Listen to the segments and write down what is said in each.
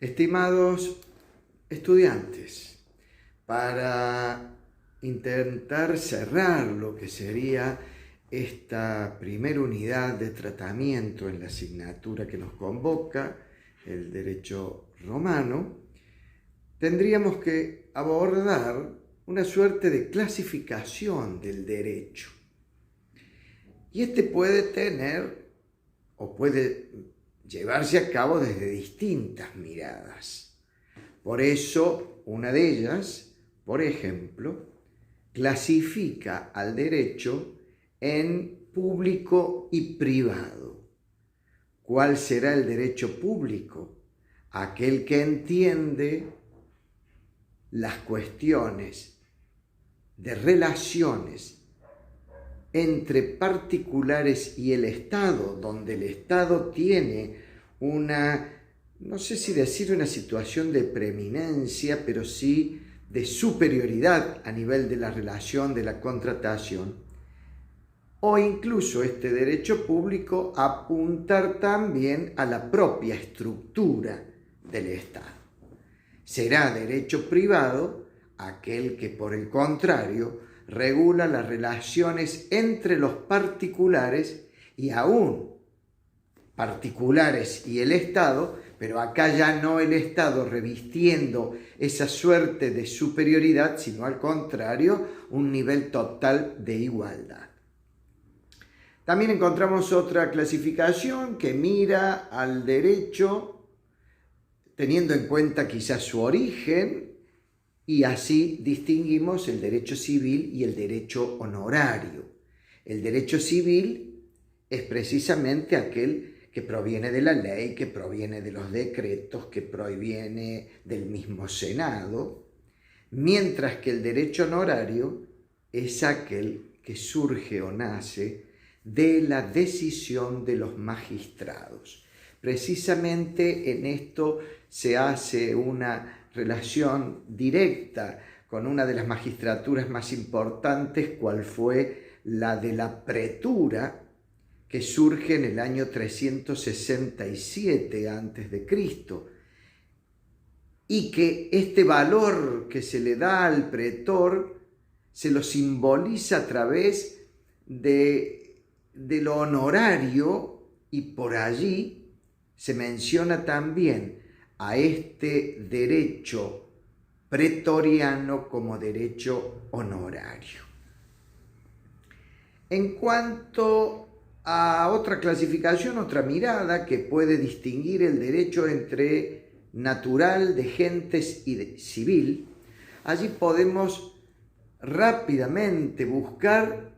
Estimados estudiantes, para intentar cerrar lo que sería esta primera unidad de tratamiento en la asignatura que nos convoca, el derecho romano, tendríamos que abordar una suerte de clasificación del derecho. Y este puede tener o puede llevarse a cabo desde distintas miradas. Por eso, una de ellas, por ejemplo, clasifica al derecho en público y privado. ¿Cuál será el derecho público? Aquel que entiende las cuestiones de relaciones entre particulares y el Estado, donde el Estado tiene no sé si decir una situación de preeminencia, pero sí de superioridad a nivel de la relación, de la contratación, o incluso este derecho público apuntar también a la propia estructura del Estado. Será derecho privado aquel que, por el contrario, regula las relaciones entre los particulares y aún particulares y el Estado, pero acá ya no el Estado revistiendo esa suerte de superioridad, sino al contrario, un nivel total de igualdad. También encontramos otra clasificación que mira al derecho teniendo en cuenta quizás su origen, y así distinguimos el derecho civil y el derecho honorario. El derecho civil es precisamente aquel que proviene de la ley, que proviene de los decretos, que proviene del mismo Senado, mientras que el derecho honorario es aquel que surge o nace de la decisión de los magistrados. Precisamente en esto se hace una relación directa con una de las magistraturas más importantes, cual fue la de la pretura, que surge en el año 367 a.C., y que este valor que se le da al pretor se lo simboliza a través de lo honorario, y por allí se menciona también a este derecho pretoriano como derecho honorario. En cuanto a otra clasificación, otra mirada que puede distinguir el derecho entre natural, de gentes y de civil, allí podemos rápidamente buscar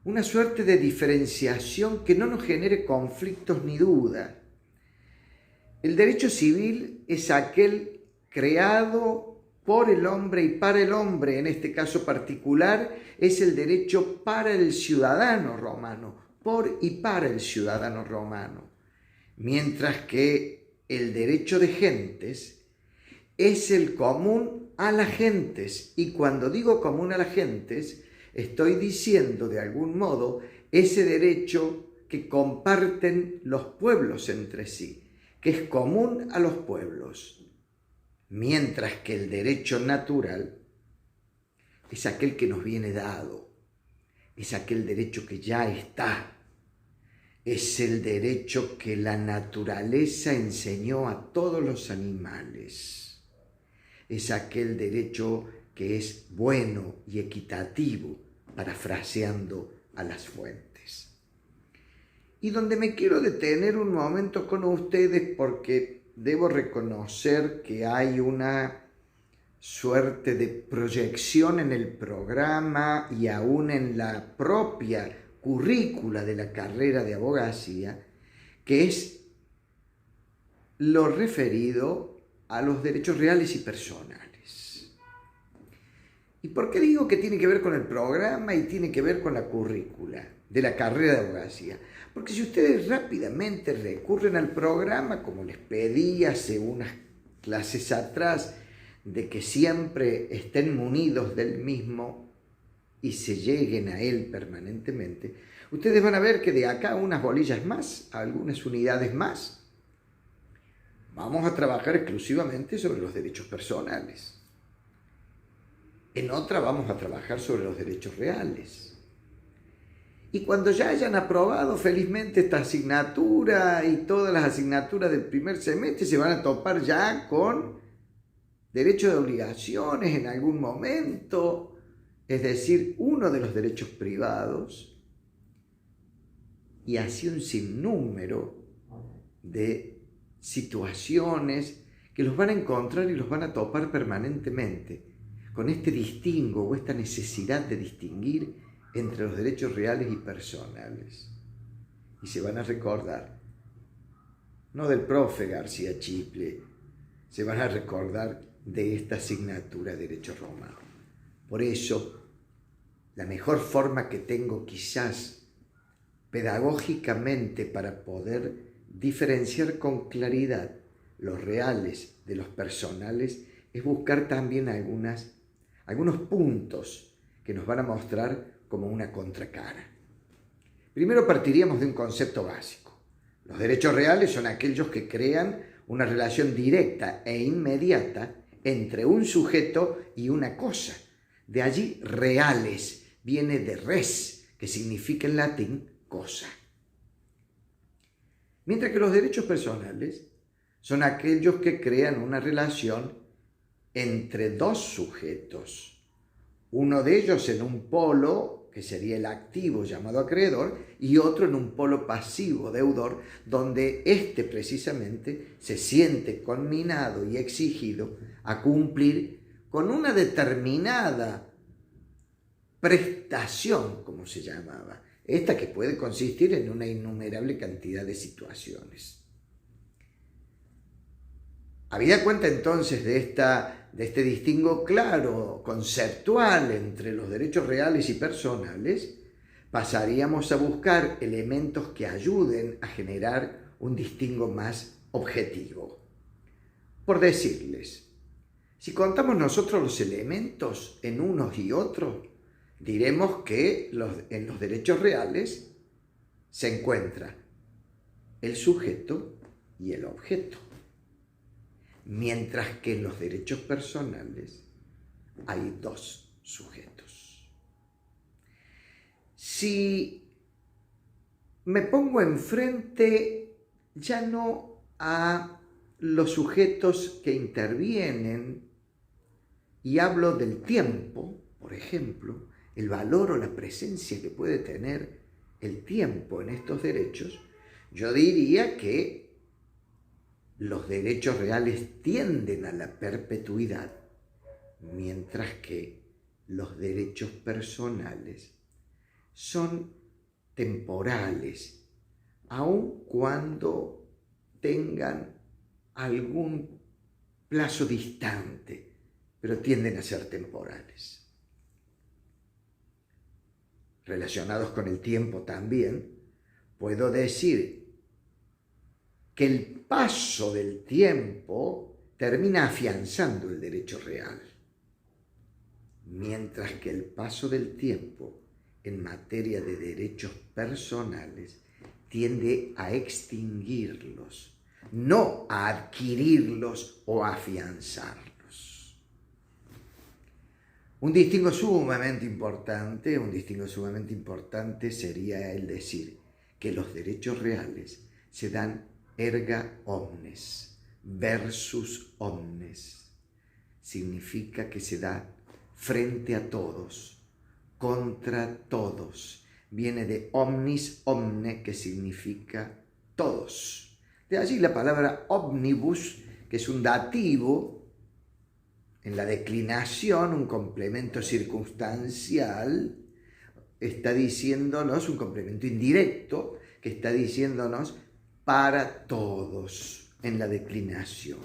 una suerte de diferenciación que no nos genere conflictos ni dudas. El derecho civil es aquel creado por el hombre y para el hombre. En este caso particular es el derecho para el ciudadano romano, por y para el ciudadano romano. Mientras que el derecho de gentes es el común a las gentes. Y cuando digo común a las gentes, estoy diciendo de algún modo ese derecho que comparten los pueblos entre sí, que es común a los pueblos, mientras que el derecho natural es aquel que nos viene dado, es aquel derecho que ya está, es el derecho que la naturaleza enseñó a todos los animales, es aquel derecho que es bueno y equitativo, parafraseando a las fuentes. Y donde me quiero detener un momento con ustedes, porque debo reconocer que hay una suerte de proyección en el programa y aún en la propia currícula de la carrera de abogacía, que es lo referido a los derechos reales y personales. ¿Y por qué digo que tiene que ver con el programa y tiene que ver con la currícula de la carrera de abogacía? Porque si ustedes rápidamente recurren al programa, como les pedí hace unas clases atrás, de que siempre estén munidos del mismo y se lleguen a él permanentemente, ustedes van a ver que de acá unas bolillas más, algunas unidades más, vamos a trabajar exclusivamente sobre los derechos personales. En otra vamos a trabajar sobre los derechos reales. Y cuando ya hayan aprobado felizmente esta asignatura y todas las asignaturas del primer semestre, se van a topar ya con derechos de obligaciones en algún momento, es decir, uno de los derechos privados, y así un sinnúmero de situaciones que los van a encontrar y los van a topar permanentemente con este distingo o esta necesidad de distinguir entre los derechos reales y personales. Y se van a recordar, no del profe García Chiple, se van a recordar de esta asignatura de Derecho Romano. Por eso, la mejor forma que tengo quizás pedagógicamente para poder diferenciar con claridad los reales de los personales es buscar también algunos puntos que nos van a mostrar como una contracara. Primero partiríamos de un concepto básico. Los derechos reales son aquellos que crean una relación directa e inmediata entre un sujeto y una cosa. De allí reales, viene de res, que significa en latín cosa. Mientras que los derechos personales son aquellos que crean una relación entre dos sujetos, uno de ellos en un polo, que sería el activo llamado acreedor, y otro en un polo pasivo, deudor, donde éste precisamente se siente conminado y exigido a cumplir con una determinada prestación, como se llamaba, esta que puede consistir en una innumerable cantidad de situaciones. Habida cuenta entonces de este distingo claro, conceptual entre los derechos reales y personales, pasaríamos a buscar elementos que ayuden a generar un distingo más objetivo. Por decirles, si contamos nosotros los elementos en unos y otros, diremos que en los derechos reales se encuentra el sujeto y el objeto, mientras que en los derechos personales hay dos sujetos. Si me pongo enfrente ya no a los sujetos que intervienen y hablo del tiempo, por ejemplo, el valor o la presencia que puede tener el tiempo en estos derechos, yo diría que los derechos reales tienden a la perpetuidad, mientras que los derechos personales son temporales, aun cuando tengan algún plazo distante, pero tienden a ser temporales. Relacionados con el tiempo también, puedo decir que el paso del tiempo termina afianzando el derecho real, mientras que el paso del tiempo en materia de derechos personales tiende a extinguirlos, no a adquirirlos o a afianzarlos. Un distingo sumamente importante sería el decir que los derechos reales se dan erga omnes, versus omnes. Significa que se da frente a todos, contra todos. Viene de omnis omne, que significa todos. De allí la palabra omnibus, que es un dativo, en la declinación, un complemento circunstancial, está diciéndonos, un complemento indirecto, que está diciéndonos para todos en la declinación.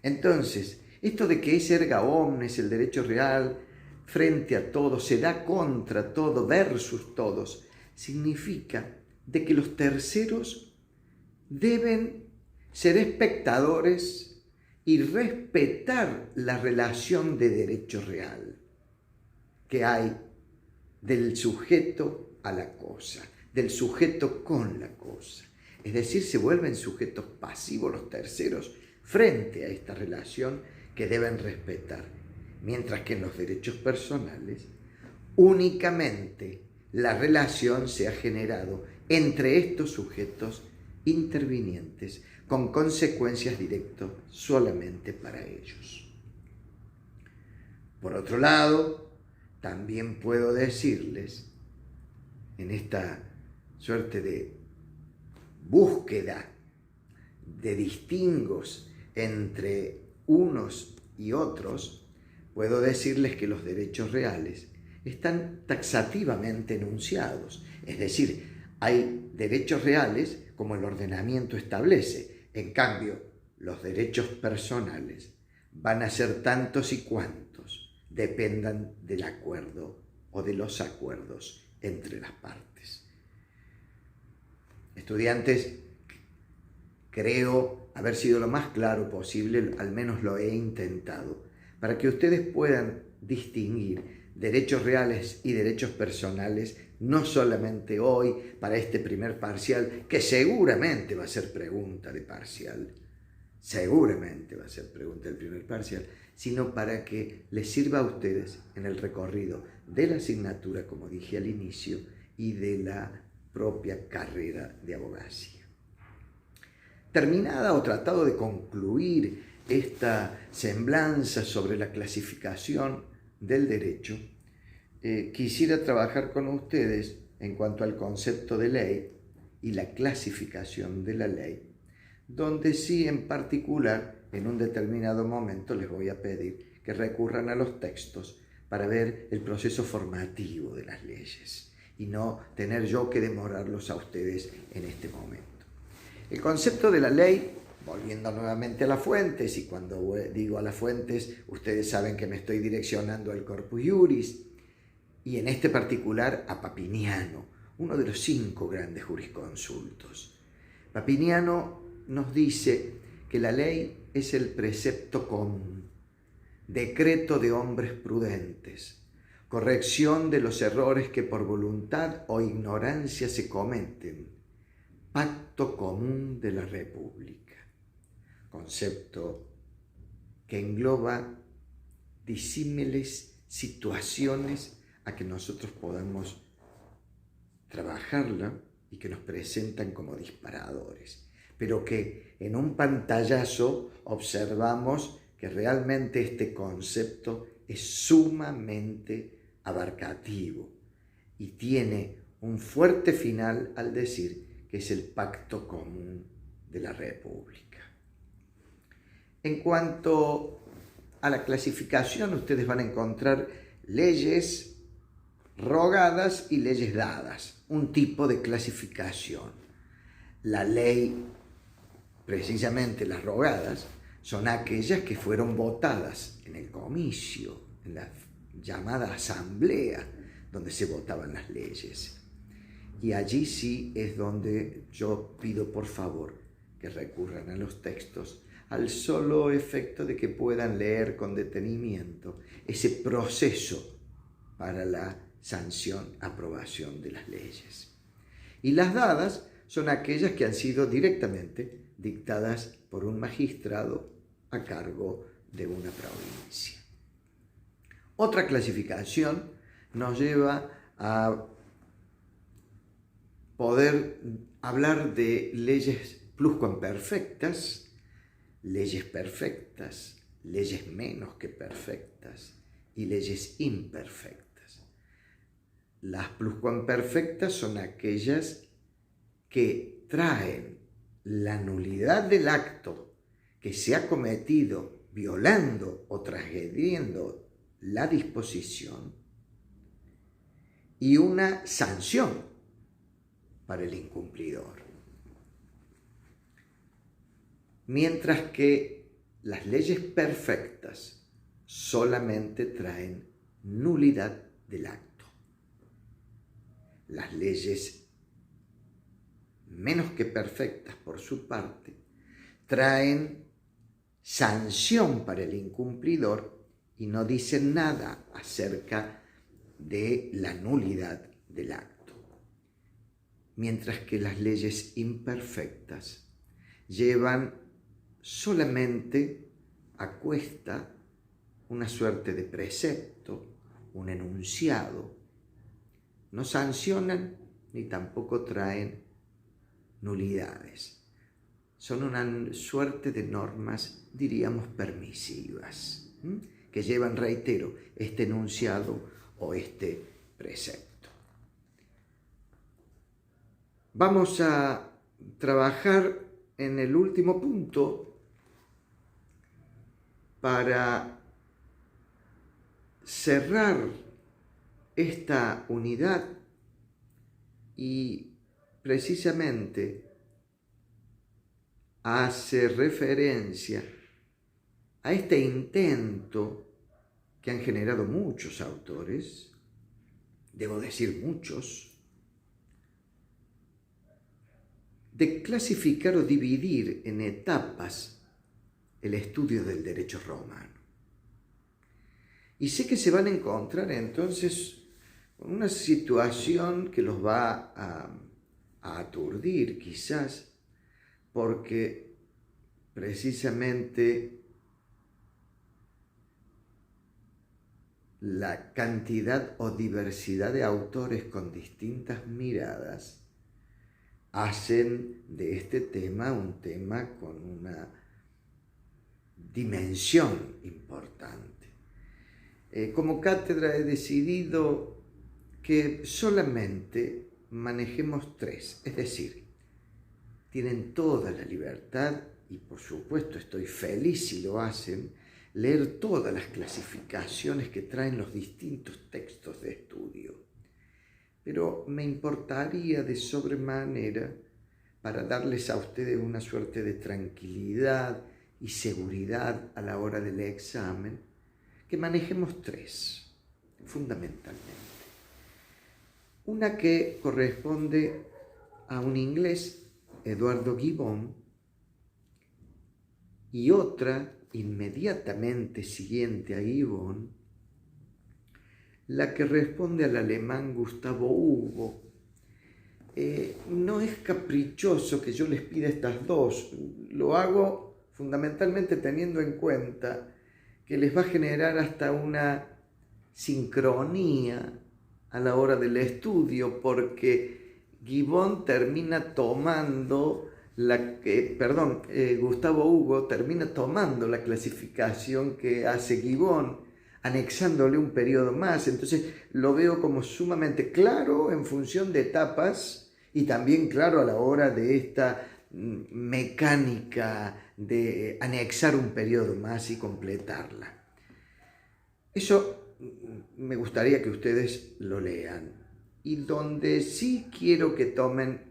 Entonces, esto de que es erga omnes, el derecho real, frente a todos, se da contra todo, versus todos, significa de que los terceros deben ser espectadores y respetar la relación de derecho real que hay del sujeto a la cosa, del sujeto con la cosa. es decir, se vuelven sujetos pasivos los terceros frente a esta relación que deben respetar, mientras que en los derechos personales únicamente la relación se ha generado entre estos sujetos intervinientes con consecuencias directas solamente para ellos. Por otro lado, también puedo decirles, en esta suerte de búsqueda de distingos entre unos y otros, puedo decirles que los derechos reales están taxativamente enunciados, es decir, hay derechos reales como el ordenamiento establece. En cambio, los derechos personales van a ser tantos y cuantos dependan del acuerdo o de los acuerdos entre las partes. Estudiantes, creo haber sido lo más claro posible, al menos lo he intentado, para que ustedes puedan distinguir derechos reales y derechos personales, no solamente hoy para este primer parcial, que seguramente va a ser pregunta de parcial, seguramente va a ser pregunta del primer parcial, sino para que les sirva a ustedes en el recorrido de la asignatura, como dije al inicio, y de la propia carrera de abogacía. Terminada o tratado de concluir esta semblanza sobre la clasificación del derecho, quisiera trabajar con ustedes en cuanto al concepto de ley y la clasificación de la ley, donde sí en particular en un determinado momento les voy a pedir que recurran a los textos para ver el proceso formativo de las leyes y no tener yo que demorarlos a ustedes en este momento. El concepto de la ley, volviendo nuevamente a las fuentes, y cuando digo a las fuentes, ustedes saben que me estoy direccionando al Corpus Juris, y en este particular a Papiniano, uno de los 5 grandes jurisconsultos. Papiniano nos dice que la ley es el precepto común, decreto de hombres prudentes, corrección de los errores que por voluntad o ignorancia se cometen, pacto común de la República. Concepto que engloba disímiles situaciones a que nosotros podamos trabajarla y que nos presentan como disparadores, pero que en un pantallazo observamos que realmente este concepto es sumamente abarcativo y tiene un fuerte final al decir que es el pacto común de la República. En cuanto a la clasificación, ustedes van a encontrar leyes rogadas y leyes dadas, un tipo de clasificación. La ley, precisamente las rogadas, son aquellas que fueron votadas en el comicio, en la llamada asamblea, donde se votaban las leyes. Y allí sí es donde yo pido por favor que recurran a los textos al solo efecto de que puedan leer con detenimiento ese proceso para la sanción, aprobación de las leyes. Y las dadas son aquellas que han sido directamente dictadas por un magistrado a cargo de una provincia. Otra clasificación nos lleva a poder hablar de leyes pluscuamperfectas, leyes perfectas, leyes menos que perfectas y leyes imperfectas. Las pluscuamperfectas son aquellas que traen la nulidad del acto que se ha cometido violando o transgrediendo la disposición y una sanción para el incumplidor. Mientras que las leyes perfectas solamente traen nulidad del acto. Las leyes menos que perfectas, por su parte, traen sanción para el incumplidor y no dicen nada acerca de la nulidad del acto. mientras que las leyes imperfectas llevan solamente a cuesta una suerte de precepto, un enunciado. No sancionan ni tampoco traen nulidades. Son una suerte de normas, diríamos, permisivas, que llevan, reitero, este enunciado o este precepto. Vamos a trabajar en el último punto para cerrar esta unidad y precisamente hace referencia a este intento que han generado muchos autores, debo decir muchos, de clasificar o dividir en etapas el estudio del derecho romano. Y sé que se van a encontrar entonces con una situación que los va a aturdir quizás, porque precisamente la cantidad o diversidad de autores con distintas miradas hacen de este tema un tema con una dimensión importante. Como cátedra he decidido que solamente manejemos 3, es decir, tienen toda la libertad, y por supuesto estoy feliz si lo hacen, leer todas las clasificaciones que traen los distintos textos de estudio. Pero me importaría de sobremanera, para darles a ustedes una suerte de tranquilidad y seguridad a la hora del examen, que manejemos 3, fundamentalmente. Una que corresponde a un inglés, Eduardo Gibbon, y otra inmediatamente siguiente a Gibbon, la que responde al alemán Gustavo Hugo. No es caprichoso que yo les pida estas dos, lo hago fundamentalmente teniendo en cuenta que les va a generar hasta una sincronía a la hora del estudio, porque Gibbon termina tomando Gustavo Hugo termina tomando la clasificación que hace Gibbon, anexándole un periodo más. Entonces lo veo como sumamente claro en función de etapas y también claro a la hora de esta mecánica de anexar un periodo más y completarla. Eso me gustaría que ustedes lo lean. Y donde sí quiero que tomen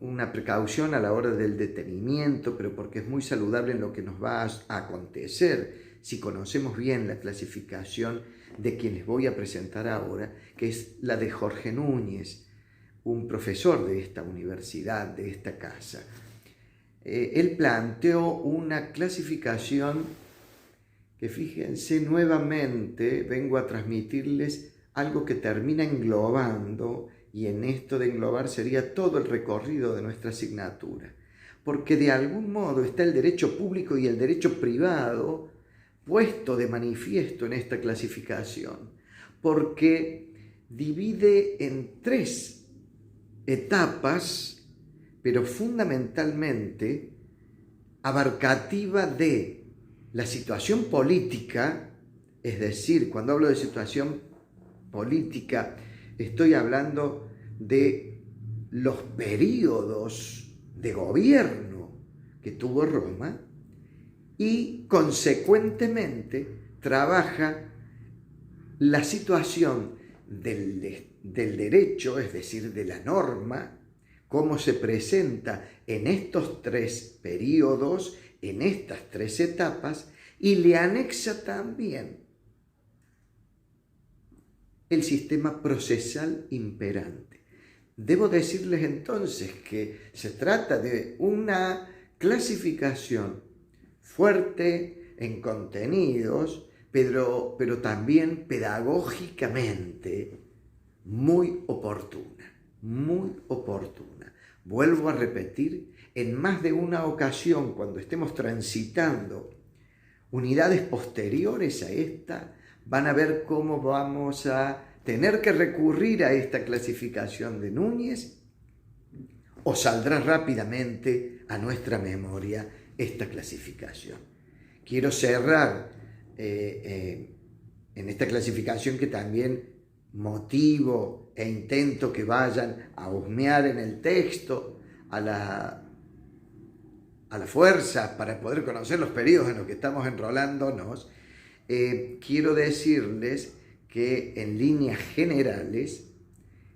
una precaución a la hora del detenimiento, pero porque es muy saludable en lo que nos va a acontecer si conocemos bien la clasificación de quien les voy a presentar ahora, que es la de Jorge Núñez, un profesor de esta universidad, de esta casa. Él planteó una clasificación que, fíjense, nuevamente vengo a transmitirles algo que termina englobando, y en esto de englobar sería todo el recorrido de nuestra asignatura, porque de algún modo está el derecho público y el derecho privado puesto de manifiesto en esta clasificación, porque divide en 3 etapas, pero fundamentalmente abarcativa de la situación política, es decir, cuando hablo de situación política, estoy hablando de los períodos de gobierno que tuvo Roma, y consecuentemente trabaja la situación del derecho, es decir, de la norma, cómo se presenta en estos 3 períodos, en estas 3 etapas, y le anexa también el sistema procesal imperante. Debo decirles entonces que se trata de una clasificación fuerte en contenidos, pero también pedagógicamente muy oportuna, muy oportuna. Vuelvo a repetir, en más de una ocasión, cuando estemos transitando unidades posteriores a esta, van a ver cómo vamos a tener que recurrir a esta clasificación de Núñez, o saldrá rápidamente a nuestra memoria esta clasificación. Quiero cerrar en esta clasificación, que también motivo e intento que vayan a husmear en el texto a la fuerza para poder conocer los periodos en los que estamos enrolándonos. Quiero decirles que en líneas generales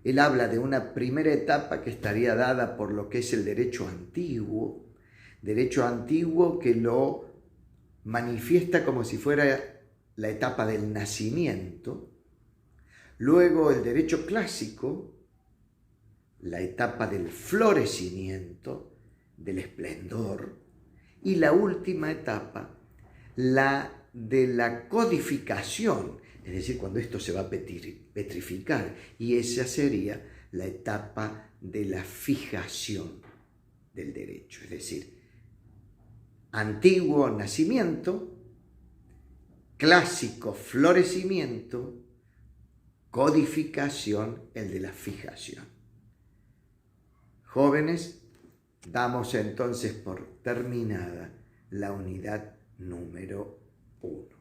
él habla de una primera etapa que estaría dada por lo que es el derecho antiguo que lo manifiesta como si fuera la etapa del nacimiento. Luego el derecho clásico, la etapa del florecimiento, del esplendor. Y la última etapa, la de la codificación, es decir, cuando esto se va a petrificar. Y esa sería la etapa de la fijación del derecho, es decir, antiguo nacimiento, clásico florecimiento, codificación, el de la fijación. Jóvenes, damos entonces por terminada la unidad número 1.